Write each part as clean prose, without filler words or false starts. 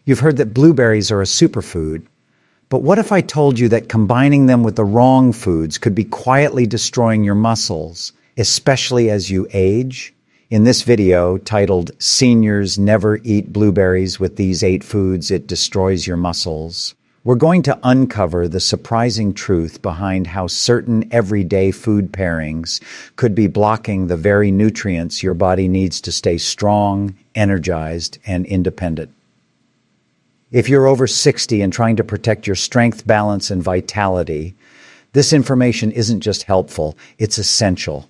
You've heard that blueberries are a superfood, but what if I told you that combining them with the wrong foods could be quietly destroying your muscles, especially as you age? In this video, titled "Seniors Never Eat Blueberries with These 8 Foods It Destroys Your Muscles," we're going to uncover the surprising truth behind how certain everyday food pairings could be blocking the very nutrients your body needs to stay strong, energized, and independent. If you're over 60 and trying to protect your strength, balance, and vitality, this information isn't just helpful, it's essential.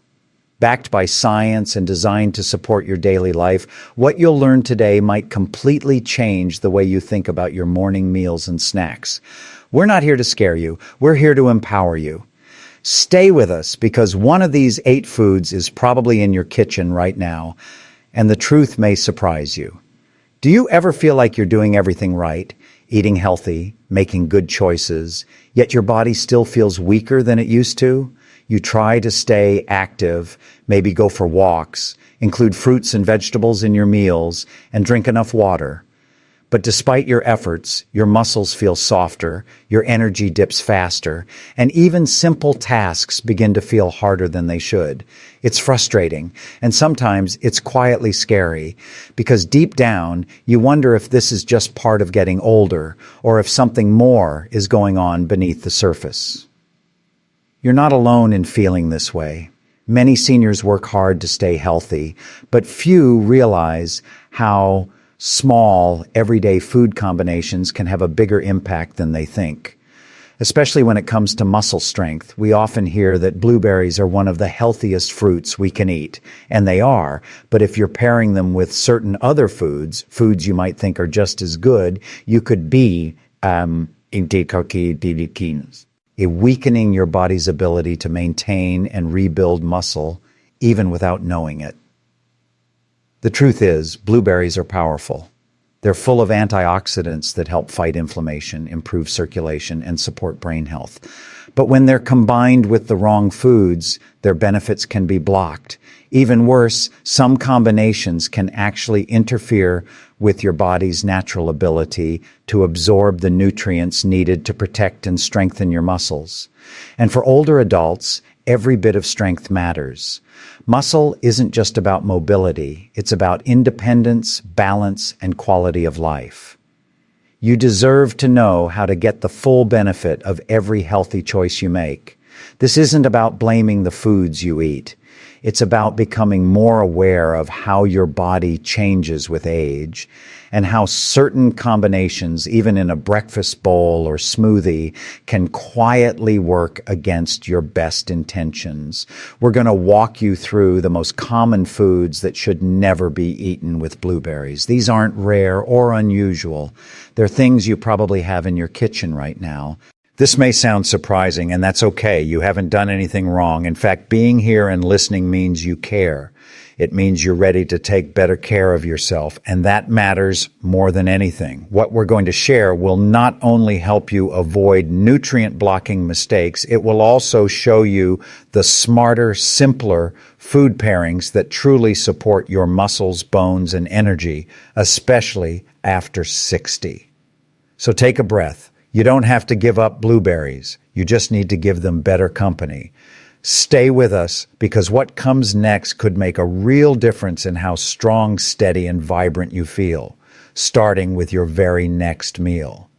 Backed by science and designed to support your daily life, what you'll learn today might completely change the way you think about your morning meals and snacks. We're not here to scare you, we're here to empower you. Stay with us because one of these 8 foods is probably in your kitchen right now, and the truth may surprise you. Do you ever feel like you're doing everything right, eating healthy, making good choices, yet your body still feels weaker than it used to? You try to stay active, maybe go for walks, include fruits and vegetables in your meals, and drink enough water. But despite your efforts, your muscles feel softer, your energy dips faster, and even simple tasks begin to feel harder than they should. It's frustrating, and sometimes it's quietly scary, because deep down, you wonder if this is just part of getting older, or if something more is going on beneath the surface. You're not alone in feeling this way. Many seniors work hard to stay healthy, but few realize how small, everyday food combinations can have a bigger impact than they think. Especially when it comes to muscle strength, we often hear that blueberries are one of the healthiest fruits we can eat, and they are, but if you're pairing them with certain other foods you might think are just as good, you could be weakening your body's ability to maintain and rebuild muscle even without knowing it. The truth is, blueberries are powerful. They're full of antioxidants that help fight inflammation, improve circulation, and support brain health. But when they're combined with the wrong foods, their benefits can be blocked. Even worse, some combinations can actually interfere with your body's natural ability to absorb the nutrients needed to protect and strengthen your muscles. And for older adults, every bit of strength matters. Muscle isn't just about mobility, it's about independence, balance, and quality of life. You deserve to know how to get the full benefit of every healthy choice you make. This isn't about blaming the foods you eat. It's about becoming more aware of how your body changes with age and how certain combinations, even in a breakfast bowl or smoothie, can quietly work against your best intentions. We're going to walk you through the most common foods that should never be eaten with blueberries. These aren't rare or unusual. They're things you probably have in your kitchen right now. This may sound surprising, and that's okay. You haven't done anything wrong. In fact, being here and listening means you care. It means you're ready to take better care of yourself, and that matters more than anything. What we're going to share will not only help you avoid nutrient-blocking mistakes, it will also show you the smarter, simpler food pairings that truly support your muscles, bones, and energy, especially after 60. So take a breath. You don't have to give up blueberries. You just need to give them better company. Stay with us because what comes next could make a real difference in how strong, steady, and vibrant you feel, starting with your very next meal.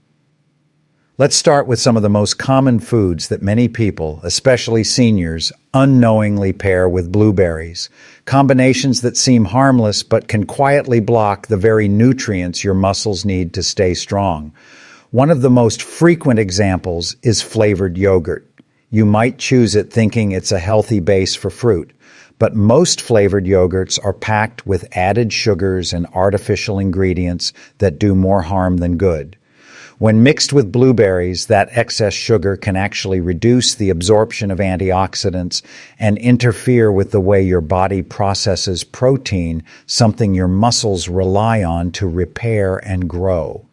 Let's start with some of the most common foods that many people, especially seniors, unknowingly pair with blueberries. Combinations that seem harmless but can quietly block the very nutrients your muscles need to stay strong. One of the most frequent examples is flavored yogurt. You might choose it thinking it's a healthy base for fruit, but most flavored yogurts are packed with added sugars and artificial ingredients that do more harm than good. When mixed with blueberries, that excess sugar can actually reduce the absorption of antioxidants and interfere with the way your body processes protein, something your muscles rely on to repair and grow.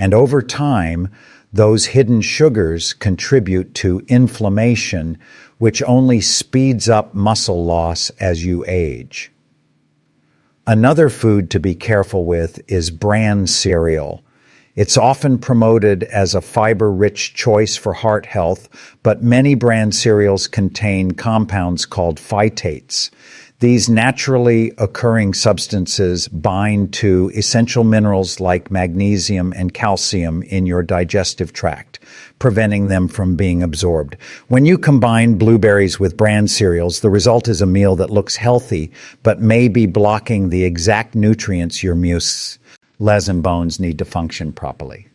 And over time, those hidden sugars contribute to inflammation, which only speeds up muscle loss as you age. Another food to be careful with is bran cereal. It's often promoted as a fiber-rich choice for heart health, but many brand cereals contain compounds called phytates. These naturally occurring substances bind to essential minerals like magnesium and calcium in your digestive tract, preventing them from being absorbed. When you combine blueberries with brand cereals, the result is a meal that looks healthy, but may be blocking the exact nutrients your muscles and bones need to function properly.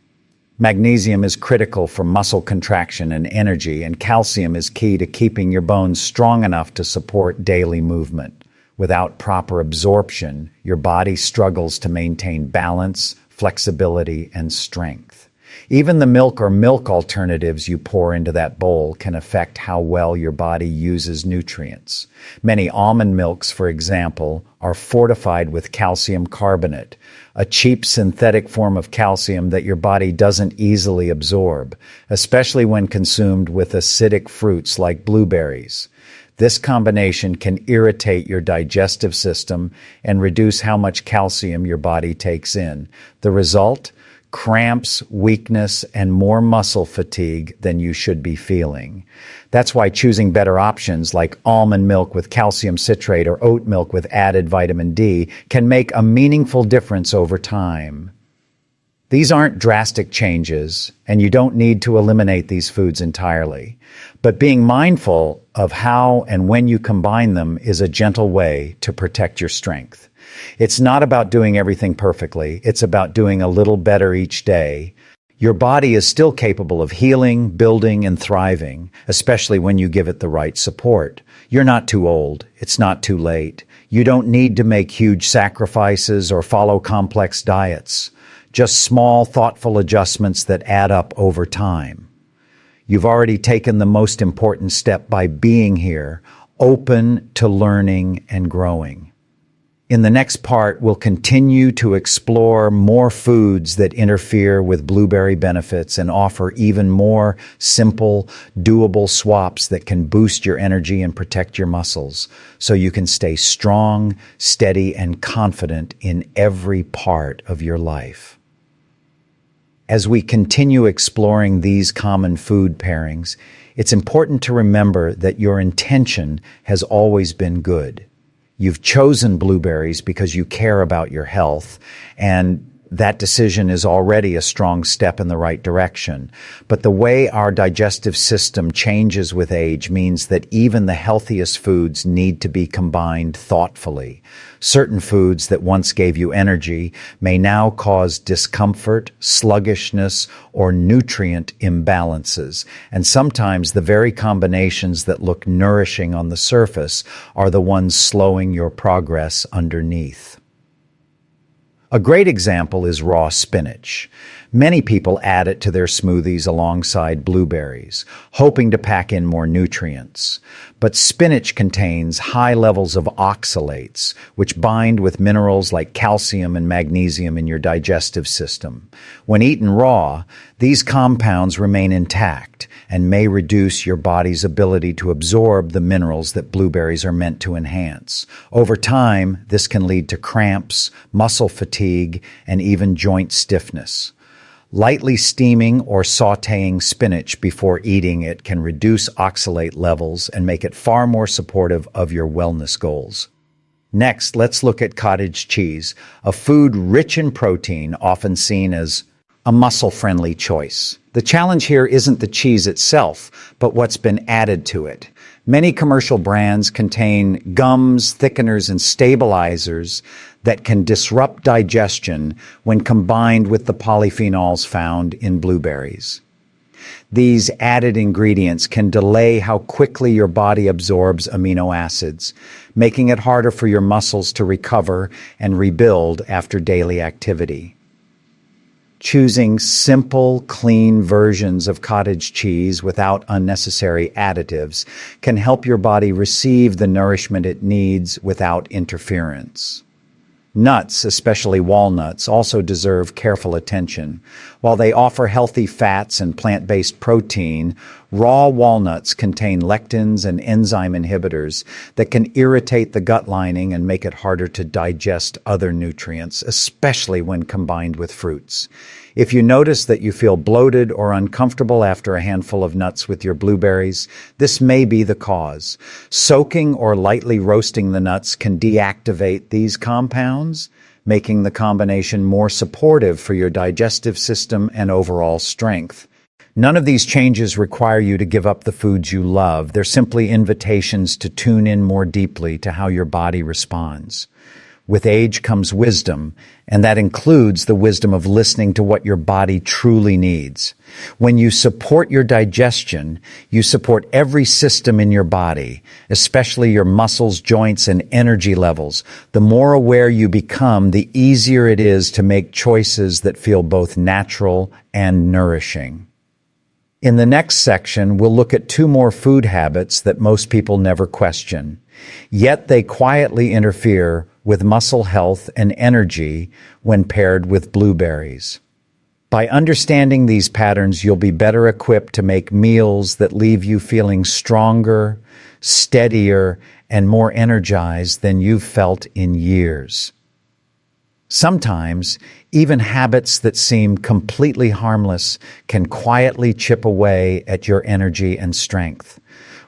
Magnesium is critical for muscle contraction and energy, and calcium is key to keeping your bones strong enough to support daily movement. Without proper absorption, your body struggles to maintain balance, flexibility, and strength. Even the milk or milk alternatives you pour into that bowl can affect how well your body uses nutrients. Many almond milks, for example, are fortified with calcium carbonate, a cheap synthetic form of calcium that your body doesn't easily absorb, especially when consumed with acidic fruits like blueberries. This combination can irritate your digestive system and reduce how much calcium your body takes in. The result? Cramps, weakness, and more muscle fatigue than you should be feeling. That's why choosing better options like almond milk with calcium citrate or oat milk with added vitamin D can make a meaningful difference over time. These aren't drastic changes, and you don't need to eliminate these foods entirely. But being mindful of how and when you combine them is a gentle way to protect your strength. It's not about doing everything perfectly. It's about doing a little better each day. Your body is still capable of healing, building, and thriving, especially when you give it the right support. You're not too old. It's not too late. You don't need to make huge sacrifices or follow complex diets. Just small, thoughtful adjustments that add up over time. You've already taken the most important step by being here, open to learning and growing. In the next part, we'll continue to explore more foods that interfere with blueberry benefits and offer even more simple, doable swaps that can boost your energy and protect your muscles so you can stay strong, steady, and confident in every part of your life. As we continue exploring these common food pairings, it's important to remember that your intention has always been good. You've chosen blueberries because you care about your health, and that decision is already a strong step in the right direction. But the way our digestive system changes with age means that even the healthiest foods need to be combined thoughtfully. Certain foods that once gave you energy may now cause discomfort, sluggishness, or nutrient imbalances. And sometimes the very combinations that look nourishing on the surface are the ones slowing your progress underneath. A great example is raw spinach. Many people add it to their smoothies alongside blueberries, hoping to pack in more nutrients. But spinach contains high levels of oxalates, which bind with minerals like calcium and magnesium in your digestive system. When eaten raw, these compounds remain intact and may reduce your body's ability to absorb the minerals that blueberries are meant to enhance. Over time, this can lead to cramps, muscle fatigue, and even joint stiffness. Lightly steaming or sautéing spinach before eating it can reduce oxalate levels and make it far more supportive of your wellness goals. Next, let's look at cottage cheese, a food rich in protein, often seen as a muscle-friendly choice. The challenge here isn't the cheese itself, but what's been added to it. Many commercial brands contain gums, thickeners, and stabilizers that can disrupt digestion when combined with the polyphenols found in blueberries. These added ingredients can delay how quickly your body absorbs amino acids, making it harder for your muscles to recover and rebuild after daily activity. Choosing simple, clean versions of cottage cheese without unnecessary additives can help your body receive the nourishment it needs without interference. Nuts, especially walnuts, also deserve careful attention. While they offer healthy fats and plant-based protein, raw walnuts contain lectins and enzyme inhibitors that can irritate the gut lining and make it harder to digest other nutrients, especially when combined with fruits. If you notice that you feel bloated or uncomfortable after a handful of nuts with your blueberries, this may be the cause. Soaking or lightly roasting the nuts can deactivate these compounds, making the combination more supportive for your digestive system and overall strength. None of these changes require you to give up the foods you love. They're simply invitations to tune in more deeply to how your body responds. With age comes wisdom, and that includes the wisdom of listening to what your body truly needs. When you support your digestion, you support every system in your body, especially your muscles, joints, and energy levels. The more aware you become, the easier it is to make choices that feel both natural and nourishing. In the next section, we'll look at 2 more food habits that most people never question. Yet they quietly interfere with muscle health and energy when paired with blueberries. By understanding these patterns, you'll be better equipped to make meals that leave you feeling stronger, steadier, and more energized than you've felt in years. Sometimes, even habits that seem completely harmless can quietly chip away at your energy and strength.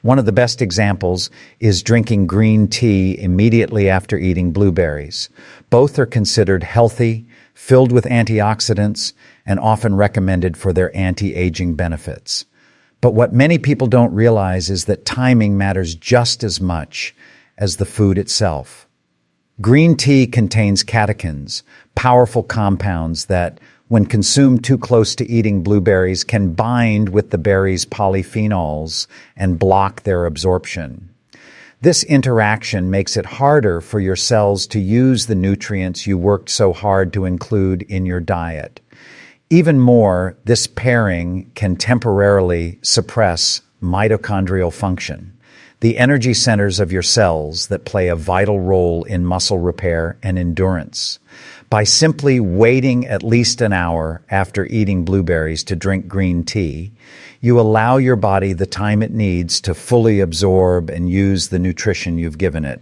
One of the best examples is drinking green tea immediately after eating blueberries. Both are considered healthy, filled with antioxidants, and often recommended for their anti-aging benefits. But what many people don't realize is that timing matters just as much as the food itself. Green tea contains catechins, powerful compounds that, when consumed too close to eating blueberries, can bind with the berries' polyphenols and block their absorption. This interaction makes it harder for your cells to use the nutrients you worked so hard to include in your diet. Even more, this pairing can temporarily suppress mitochondrial function, the energy centers of your cells that play a vital role in muscle repair and endurance. By simply waiting at least an hour after eating blueberries to drink green tea, you allow your body the time it needs to fully absorb and use the nutrition you've given it.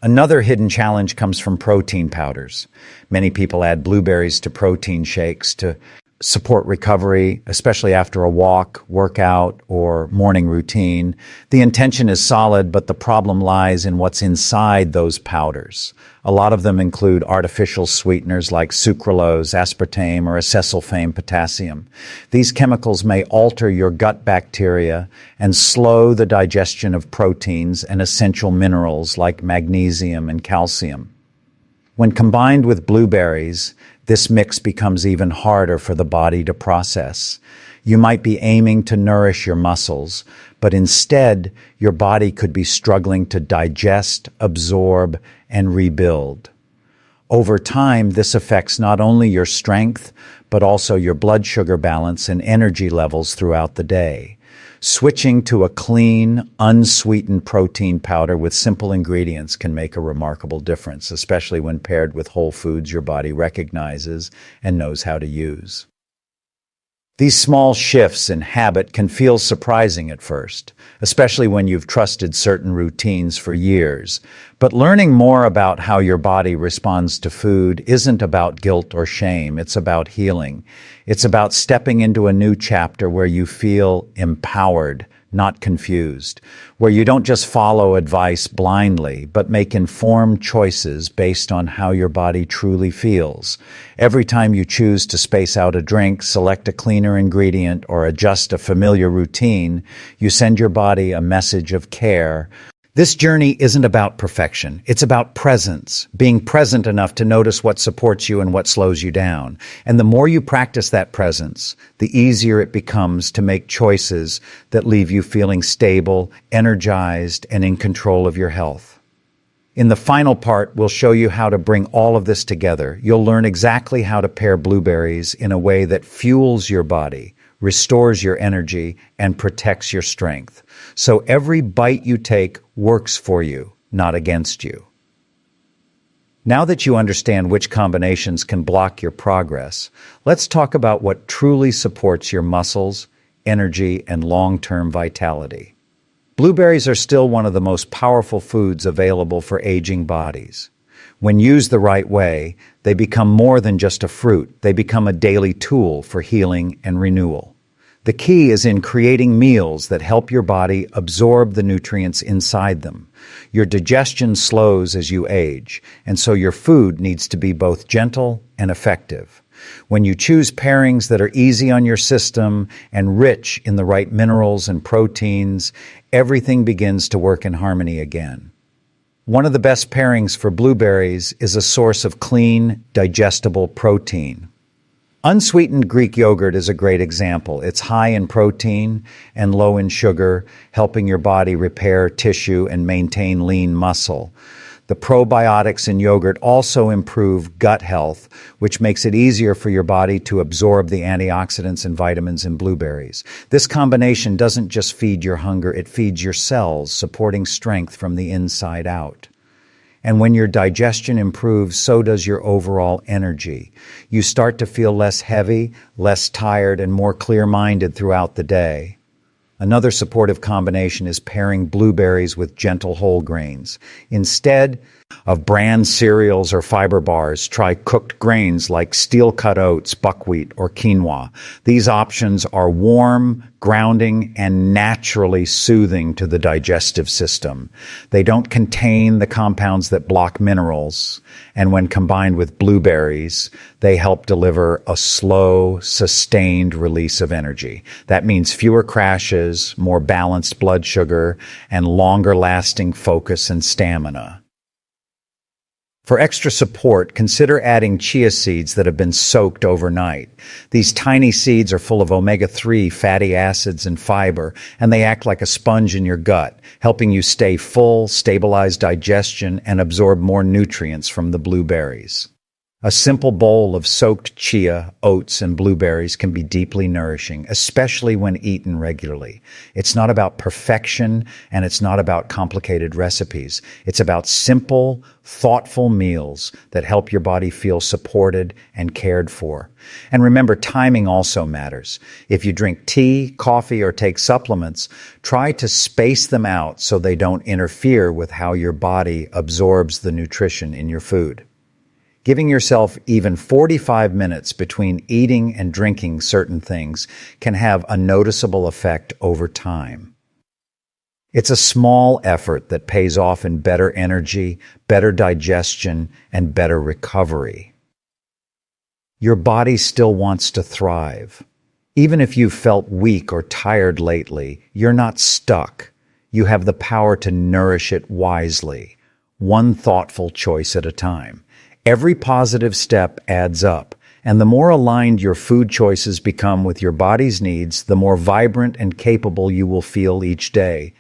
Another hidden challenge comes from protein powders. Many people add blueberries to protein shakes to support recovery, especially after a walk, workout, or morning routine. The intention is solid, but the problem lies in what's inside those powders. A lot of them include artificial sweeteners like sucralose, aspartame, or acesulfame potassium. These chemicals may alter your gut bacteria and slow the digestion of proteins and essential minerals like magnesium and calcium. When combined with blueberries, this mix becomes even harder for the body to process. You might be aiming to nourish your muscles, but instead, your body could be struggling to digest, absorb, and rebuild. Over time, this affects not only your strength, but also your blood sugar balance and energy levels throughout the day. Switching to a clean, unsweetened protein powder with simple ingredients can make a remarkable difference, especially when paired with whole foods your body recognizes and knows how to use. These small shifts in habit can feel surprising at first, especially when you've trusted certain routines for years. But learning more about how your body responds to food isn't about guilt or shame. It's about healing. It's about stepping into a new chapter where you feel empowered, not confused, where you don't just follow advice blindly, but make informed choices based on how your body truly feels. Every time you choose to space out a drink, select a cleaner ingredient, or adjust a familiar routine, you send your body a message of care. This journey isn't about perfection. It's about presence, being present enough to notice what supports you and what slows you down. And the more you practice that presence, the easier it becomes to make choices that leave you feeling stable, energized, and in control of your health. In the final part, we'll show you how to bring all of this together. You'll learn exactly how to pair blueberries in a way that fuels your body, restores your energy, and protects your strength. So every bite you take works for you, not against you. Now that you understand which combinations can block your progress, let's talk about what truly supports your muscles, energy, and long-term vitality. Blueberries are still one of the most powerful foods available for aging bodies. When used the right way, they become more than just a fruit. They become a daily tool for healing and renewal. The key is in creating meals that help your body absorb the nutrients inside them. Your digestion slows as you age, and so your food needs to be both gentle and effective. When you choose pairings that are easy on your system and rich in the right minerals and proteins, everything begins to work in harmony again. One of the best pairings for blueberries is a source of clean, digestible protein. Unsweetened Greek yogurt is a great example. It's high in protein and low in sugar, helping your body repair tissue and maintain lean muscle. The probiotics in yogurt also improve gut health, which makes it easier for your body to absorb the antioxidants and vitamins in blueberries. This combination doesn't just feed your hunger, it feeds your cells, supporting strength from the inside out. And when your digestion improves, so does your overall energy. You start to feel less heavy, less tired, and more clear-minded throughout the day. Another supportive combination is pairing blueberries with gentle whole grains. Instead of bran cereals or fiber bars, try cooked grains like steel-cut oats, buckwheat, or quinoa. These options are warm, grounding, and naturally soothing to the digestive system. They don't contain the compounds that block minerals, and when combined with blueberries, they help deliver a slow, sustained release of energy. That means fewer crashes, more balanced blood sugar, and longer-lasting focus and stamina. For extra support, consider adding chia seeds that have been soaked overnight. These tiny seeds are full of omega-3 fatty acids and fiber, and they act like a sponge in your gut, helping you stay full, stabilize digestion, and absorb more nutrients from the blueberries. A simple bowl of soaked chia, oats, and blueberries can be deeply nourishing, especially when eaten regularly. It's not about perfection, and it's not about complicated recipes. It's about simple, thoughtful meals that help your body feel supported and cared for. And remember, timing also matters. If you drink tea, coffee, or take supplements, try to space them out so they don't interfere with how your body absorbs the nutrition in your food. Giving yourself even 45 minutes between eating and drinking certain things can have a noticeable effect over time. It's a small effort that pays off in better energy, better digestion, and better recovery. Your body still wants to thrive. Even if you've felt weak or tired lately, you're not stuck. You have the power to nourish it wisely, one thoughtful choice at a time. Every positive step adds up, and the more aligned your food choices become with your body's needs, the more vibrant and capable you will feel each day.